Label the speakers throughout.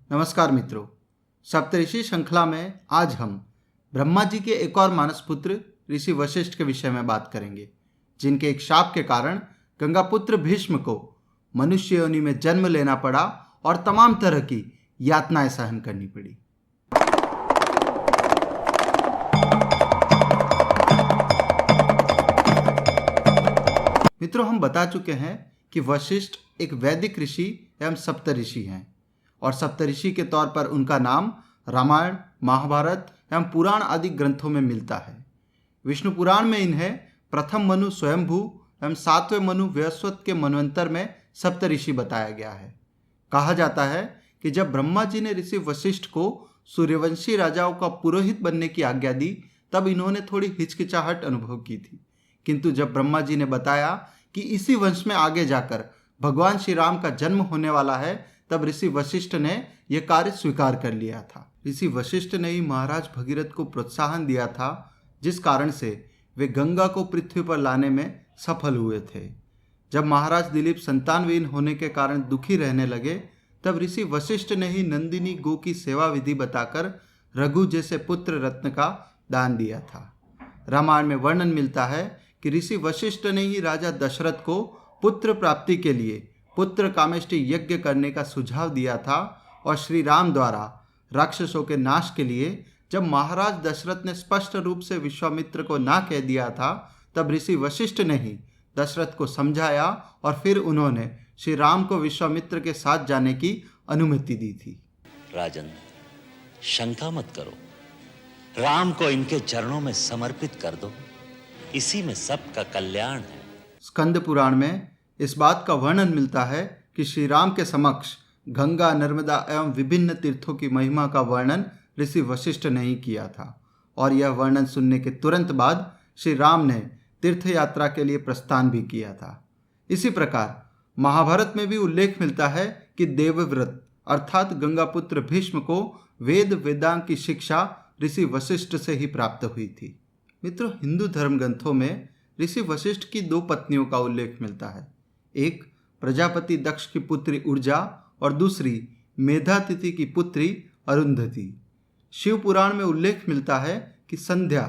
Speaker 1: नमस्कार मित्रों, सप्तऋषि श्रृंखला में आज हम ब्रह्मा जी के एक और मानस पुत्र ऋषि वशिष्ठ के विषय में बात करेंगे, जिनके एक शाप के कारण गंगापुत्र भीष्म को मनुष्य योनि में जन्म लेना पड़ा और तमाम तरह की यातनाएं सहन करनी पड़ी। मित्रों, हम बता चुके हैं कि वशिष्ठ एक वैदिक ऋषि एवं सप्तऋषि हैं और सप्तऋषि के तौर पर उनका नाम रामायण, महाभारत एवं पुराण आदि ग्रंथों में मिलता है। विष्णु पुराण में इन्हें प्रथम मनु स्वयंभू एवं सातवें मनु वयस्वत के मनवंतर में सप्तऋषि बताया गया है। कहा जाता है कि जब ब्रह्मा जी ने ऋषि वशिष्ठ को सूर्यवंशी राजाओं का पुरोहित बनने की आज्ञा दी, तब इन्होंने थोड़ी हिचकिचाहट अनुभव की थी, किंतु जब ब्रह्मा जी ने बताया कि इसी वंश में आगे जाकर भगवान श्री राम का जन्म होने वाला है, तब ऋषि वशिष्ठ ने यह कार्य स्वीकार कर लिया था। ऋषि वशिष्ठ ने ही महाराज भगीरथ को प्रोत्साहन दिया था, जिस कारण से वे गंगा को पृथ्वी पर लाने में सफल हुए थे। जब महाराज दिलीप संतानविहीन होने के कारण दुखी रहने लगे, तब ऋषि वशिष्ठ ने ही नंदिनी गो की सेवा विधि बताकर रघु जैसे पुत्र रत्न का दान दिया था। रामायण में वर्णन मिलता है कि ऋषि वशिष्ठ ने ही राजा दशरथ को पुत्र प्राप्ति के लिए पुत्र कामेष्टि यज्ञ करने का सुझाव दिया था और श्री राम द्वारा राक्षसों के नाश के लिए जब महाराज दशरथ ने स्पष्ट रूप से विश्वामित्र को ना कह दिया था, तब ऋषि वशिष्ठ ने ही दशरथ को समझाया और फिर उन्होंने श्री राम को विश्वामित्र के साथ जाने की अनुमति दी थी।
Speaker 2: राजन, शंका मत करो, राम को इनके चरणों में समर्पित कर दो, इसी में सबका कल्याण है।
Speaker 1: स्कंद पुराण में इस बात का वर्णन मिलता है कि श्री राम के समक्ष गंगा, नर्मदा एवं विभिन्न तीर्थों की महिमा का वर्णन ऋषि वशिष्ठ ने ही किया था और यह वर्णन सुनने के तुरंत बाद श्री राम ने तीर्थ यात्रा के लिए प्रस्थान भी किया था। इसी प्रकार महाभारत में भी उल्लेख मिलता है कि देवव्रत अर्थात गंगापुत्र भीष्म को वेद वेदांग की शिक्षा ऋषि वशिष्ठ से ही प्राप्त हुई थी। मित्रों, हिंदू धर्म ग्रंथों में ऋषि वशिष्ठ की दो पत्नियों का उल्लेख मिलता है। एक प्रजापति दक्ष की पुत्री ऊर्जा और दूसरी मेधातिथि की पुत्री अरुंधति। शिव पुराण में उल्लेख मिलता है कि संध्या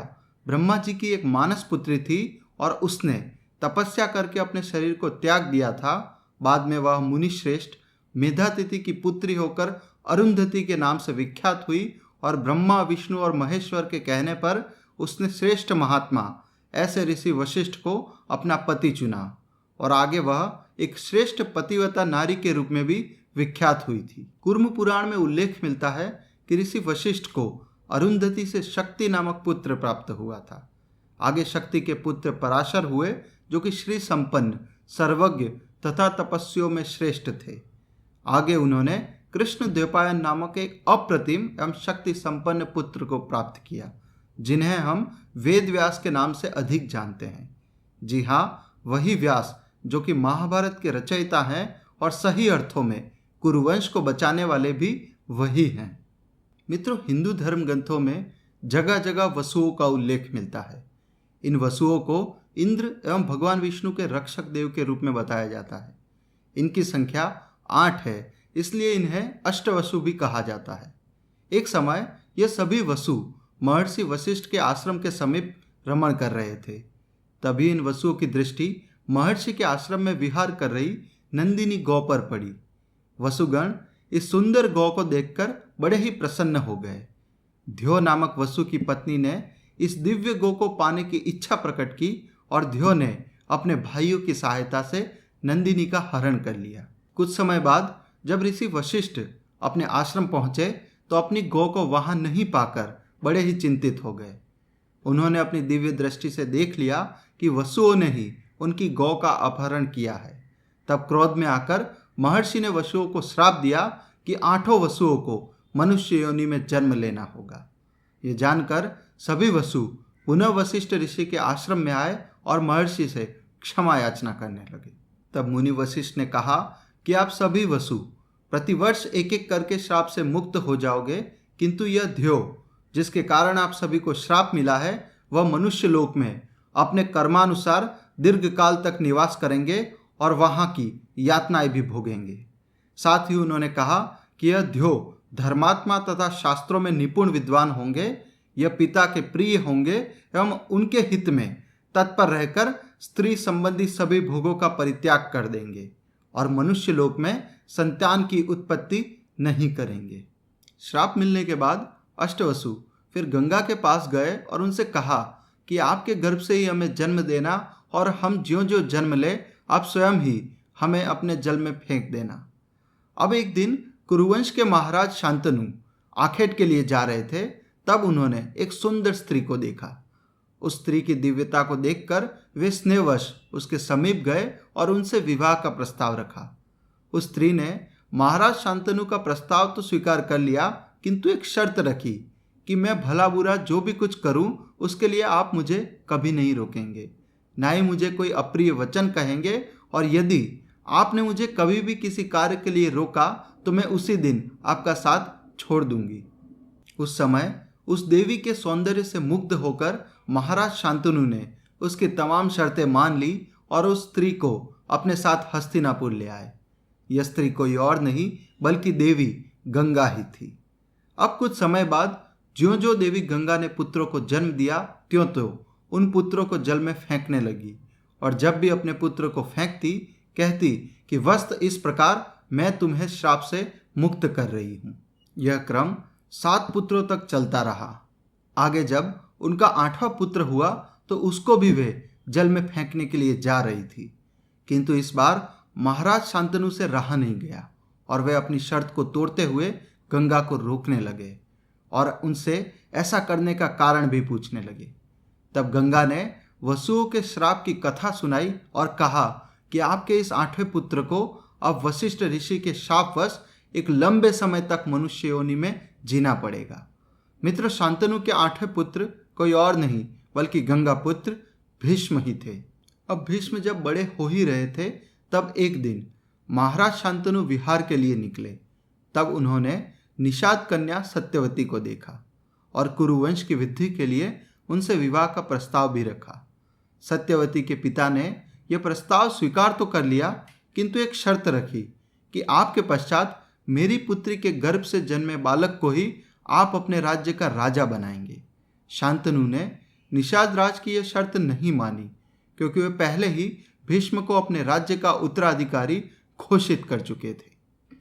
Speaker 1: ब्रह्मा जी की एक मानस पुत्री थी और उसने तपस्या करके अपने शरीर को त्याग दिया था। बाद में वह मुनिश्रेष्ठ मेधातिथि की पुत्री होकर अरुंधति के नाम से विख्यात हुई और ब्रह्मा, विष्णु और महेश्वर के कहने पर उसने श्रेष्ठ महात्मा ऐसे ऋषि वशिष्ठ को अपना पति चुना और आगे वह एक श्रेष्ठ पतिव्रता नारी के रूप में भी विख्यात हुई थी। कूर्म पुराण में उल्लेख मिलता है कि ऋषि वशिष्ठ को अरुंधति से शक्ति नामक पुत्र प्राप्त हुआ था। आगे शक्ति के पुत्र पराशर हुए, जो कि श्री संपन्न, सर्वज्ञ तथा तपस्वियों में श्रेष्ठ थे। आगे उन्होंने कृष्ण द्वैपायन नामक एक अप्रतिम एवं शक्ति संपन्न पुत्र को प्राप्त किया, जिन्हें हम वेद व्यास के नाम से अधिक जानते हैं। जी हाँ, वही व्यास जो कि महाभारत के रचयिता हैं और सही अर्थों में कुरुवंश को बचाने वाले भी वही हैं। मित्रों, हिंदू धर्म ग्रंथों में जगह जगह वसुओं का उल्लेख मिलता है। इन वसुओं को इंद्र एवं भगवान विष्णु के रक्षक देव के रूप में बताया जाता है। इनकी संख्या 8 है, इसलिए इन्हें अष्टवसु भी कहा जाता है। एक समय ये सभी वसु महर्षि वशिष्ठ के आश्रम के समीप रमण कर रहे थे। तभी इन वसुओं की दृष्टि महर्षि के आश्रम में विहार कर रही नंदिनी गौ पर पड़ी। वसुगण इस सुंदर गौ को देखकर बड़े ही प्रसन्न हो गए। ध्यो नामक वसु की पत्नी ने इस दिव्य गौ को पाने की इच्छा प्रकट की और ध्यो ने अपने भाइयों की सहायता से नंदिनी का हरण कर लिया। कुछ समय बाद जब ऋषि वशिष्ठ अपने आश्रम पहुंचे तो अपनी गौ को वहां नहीं पाकर बड़े ही चिंतित हो गए। उन्होंने अपनी दिव्य दृष्टि से देख लिया कि वसुओं ने ही उनकी गौ का अपहरण किया है। तब क्रोध में आकर महर्षि ने वसुओं को श्राप दिया कि 8 वसुओं को मनुष्य योनि में जन्म लेना होगा। ये जानकर सभी वसु पुनः वशिष्ठ ऋषि के आश्रम में आए और महर्षि से क्षमा याचना करने लगे। तब मुनि वशिष्ठ ने कहा कि आप सभी वसु प्रतिवर्ष एक एक करके श्राप से मुक्त हो जाओगे, किंतु यह ध्यो जिसके कारण आप सभी को श्राप मिला है, वह मनुष्य लोक में अपने कर्मानुसार दीर्घ काल तक निवास करेंगे और वहां की यातनाएं भी भोगेंगे। साथ ही उन्होंने कहा कि यह ध्यो धर्मात्मा तथा शास्त्रों में निपुण विद्वान होंगे, यह पिता के प्रिय होंगे एवं उनके हित में तत्पर रहकर स्त्री संबंधी सभी भोगों का परित्याग कर देंगे और मनुष्य लोक में संतान की उत्पत्ति नहीं करेंगे। श्राप मिलने के बाद अष्टवसु फिर गंगा के पास गए और उनसे कहा कि आपके गर्भ से ही हमें जन्म देना और हम ज्यों ज्यों जन्म ले आप स्वयं ही हमें अपने जल में फेंक देना। अब एक दिन कुरुवंश के महाराज शांतनु आखेट के लिए जा रहे थे, तब उन्होंने एक सुंदर स्त्री को देखा। उस स्त्री की दिव्यता को देखकर वे स्नेहवश उसके समीप गए और उनसे विवाह का प्रस्ताव रखा। उस स्त्री ने महाराज शांतनु का प्रस्ताव तो स्वीकार कर लिया, किंतु एक शर्त रखी कि मैं भला बुरा जो भी कुछ करूं उसके लिए आप मुझे कभी नहीं रोकेंगे, ना ही मुझे कोई अप्रिय वचन कहेंगे, और यदि आपने मुझे कभी भी किसी कार्य के लिए रोका तो मैं उसी दिन आपका साथ छोड़ दूंगी। उस समय उस देवी के सौंदर्य से मुग्ध होकर महाराज शांतनु ने उसकी तमाम शर्तें मान ली और उस स्त्री को अपने साथ हस्तिनापुर ले आए। यह स्त्री कोई और नहीं बल्कि देवी गंगा ही थी। अब कुछ समय बाद ज्यों ज्यों देवी गंगा ने पुत्रों को जन्म दिया, त्यों त्यों उन पुत्रों को जल में फेंकने लगी, और जब भी अपने पुत्र को फेंकती कहती कि वस्त इस प्रकार मैं तुम्हें श्राप से मुक्त कर रही हूँ। यह क्रम 7 पुत्रों तक चलता रहा। आगे जब उनका 8वां पुत्र हुआ तो उसको भी वे जल में फेंकने के लिए जा रही थी, किंतु इस बार महाराज शांतनु से रहा नहीं गया और वे अपनी शर्त को तोड़ते हुए गंगा को रोकने लगे और उनसे ऐसा करने का कारण भी पूछने लगे। तब गंगा ने वसुओं के श्राप की कथा सुनाई और कहा कि आपके इस 8वें पुत्र को अब वशिष्ठ ऋषि के शापवश एक लंबे समय तक मनुष्य योनि में जीना पड़ेगा। मित्र, शांतनु के 8वें पुत्र कोई और नहीं बल्कि गंगा पुत्र भीष्म ही थे। अब भीष्म जब बड़े हो ही रहे थे, तब एक दिन महाराज शांतनु विहार के लिए निकले। तब उन्होंने निषाद कन्या सत्यवती को देखा और कुरुवंश की वृद्धि के लिए उनसे विवाह का प्रस्ताव भी रखा। सत्यवती के पिता ने यह प्रस्ताव स्वीकार तो कर लिया, किंतु एक शर्त रखी कि आपके पश्चात मेरी पुत्री के गर्भ से जन्मे बालक को ही आप अपने राज्य का राजा बनाएंगे। शांतनु ने निषाद राज की यह शर्त नहीं मानी, क्योंकि वे पहले ही भीष्म को अपने राज्य का उत्तराधिकारी घोषित कर चुके थे।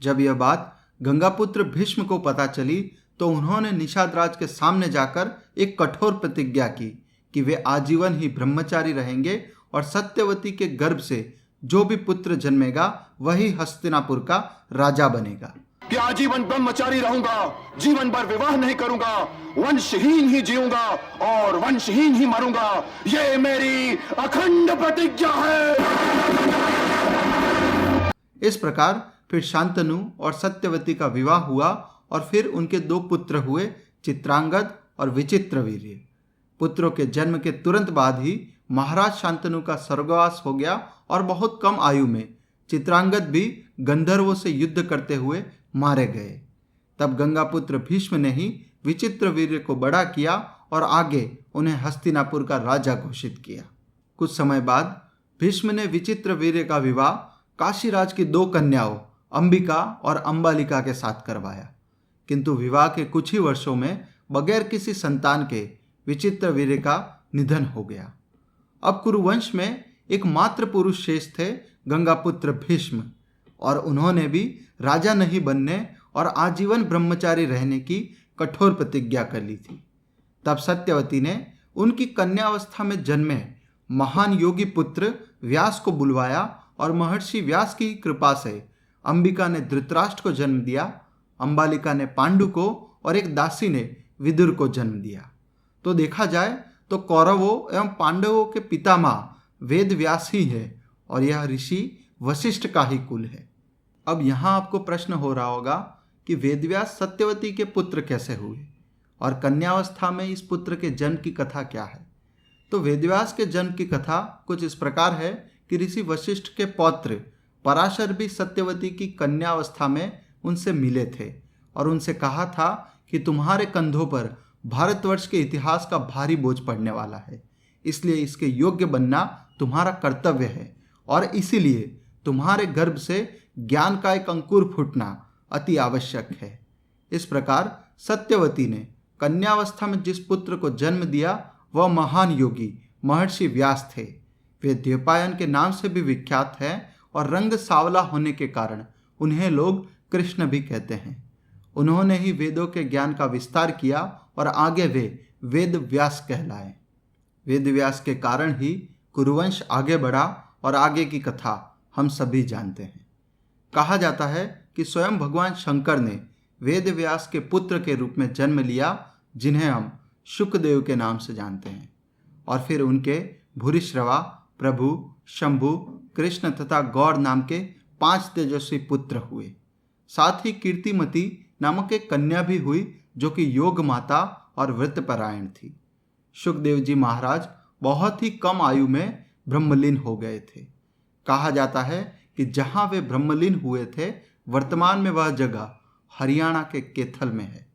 Speaker 1: जब यह बात गंगापुत्र भीष्म को पता चली तो उन्होंने निषाद राज के सामने जाकर एक कठोर प्रतिज्ञा की कि वे आजीवन ही ब्रह्मचारी रहेंगे और सत्यवती के गर्भ से जो भी पुत्र जन्मेगा वही हस्तिनापुर का राजा बनेगा।
Speaker 3: कि आजीवन ब्रह्मचारी रहूंगा, जीवन भर विवाह नहीं करूंगा, वंशहीन ही जीऊंगा और वंशहीन ही मरूंगा। ये मेरी अखंड प्रतिज्ञा है।
Speaker 1: इस प्रकार फिर शांतनु और सत्यवती का विवाह हुआ और फिर उनके 2 पुत्र हुए, चित्रांगद और विचित्रवीर्य। पुत्रों के जन्म के तुरंत बाद ही महाराज शांतनु का स्वर्गवास हो गया और बहुत कम आयु में चित्रांगद भी गंधर्वों से युद्ध करते हुए मारे गए। तब गंगापुत्र भीष्म ने ही विचित्रवीर्य को बड़ा किया और आगे उन्हें हस्तिनापुर का राजा घोषित किया। कुछ समय बाद भीष्म ने विचित्रवीर्य का विवाह काशीराज की 2 कन्याओं अंबिका और अंबालिका के साथ करवाया, किंतु विवाह के कुछ ही वर्षों में बगैर किसी संतान के विचित्रवीर्य का निधन हो गया। अब कुरुवंश में एक मात्र पुरुष शेष थे, गंगापुत्र भीष्म, और उन्होंने भी राजा नहीं बनने और आजीवन ब्रह्मचारी रहने की कठोर प्रतिज्ञा कर ली थी। तब सत्यवती ने उनकी कन्यावस्था में जन्मे महान योगी पुत्र व्यास को बुलवाया और महर्षि व्यास की कृपा से अंबिका ने धृतराष्ट्र को जन्म दिया, अंबालिका ने पांडु को और एक दासी ने विदुर को जन्म दिया। तो देखा जाए तो कौरवों एवं पांडवों के पितामह वेद व्यास ही है और यह ऋषि वशिष्ठ का ही कुल है। अब यहाँ आपको प्रश्न हो रहा होगा कि वेदव्यास सत्यवती के पुत्र कैसे हुए और कन्यावस्था में इस पुत्र के जन्म की कथा क्या है। तो वेदव्यास के जन्म की कथा कुछ इस प्रकार है कि ऋषि वशिष्ठ के पौत्र पराशर भी सत्यवती की कन्यावस्था में उनसे मिले थे और उनसे कहा था कि तुम्हारे कंधों पर भारतवर्ष के इतिहास का भारी बोझ पड़ने वाला है, इसलिए इसके योग्य बनना तुम्हारा कर्तव्य है और इसीलिए तुम्हारे गर्भ से ज्ञान का एक अंकुर फूटना अति आवश्यक है। इस प्रकार सत्यवती ने कन्यावस्था में जिस पुत्र को जन्म दिया वह महान योगी महर्षि व्यास थे। वे द्वैपायन के नाम से भी विख्यात हैं और रंग सावला होने के कारण उन्हें लोग कृष्ण भी कहते हैं। उन्होंने ही वेदों के ज्ञान का विस्तार किया और आगे वे वेद व्यास कहलाए। वेद व्यास के कारण ही कुरुवंश आगे बढ़ा और आगे की कथा हम सभी जानते हैं। कहा जाता है कि स्वयं भगवान शंकर ने वेद व्यास के पुत्र के रूप में जन्म लिया, जिन्हें हम शुकदेव के नाम से जानते हैं, और फिर उनके भूरिश्रवा, प्रभु, शंभु, कृष्ण तथा गौर नाम के 5 तेजस्वी पुत्र हुए। साथ ही कीर्तिमती नामक एक कन्या भी हुई जो कि योग माता और व्रतपरायण थी। शुकदेव जी महाराज बहुत ही कम आयु में ब्रह्मलीन हो गए थे। कहा जाता है कि जहाँ वे ब्रह्मलीन हुए थे वर्तमान में वह जगह हरियाणा के कैथल में है।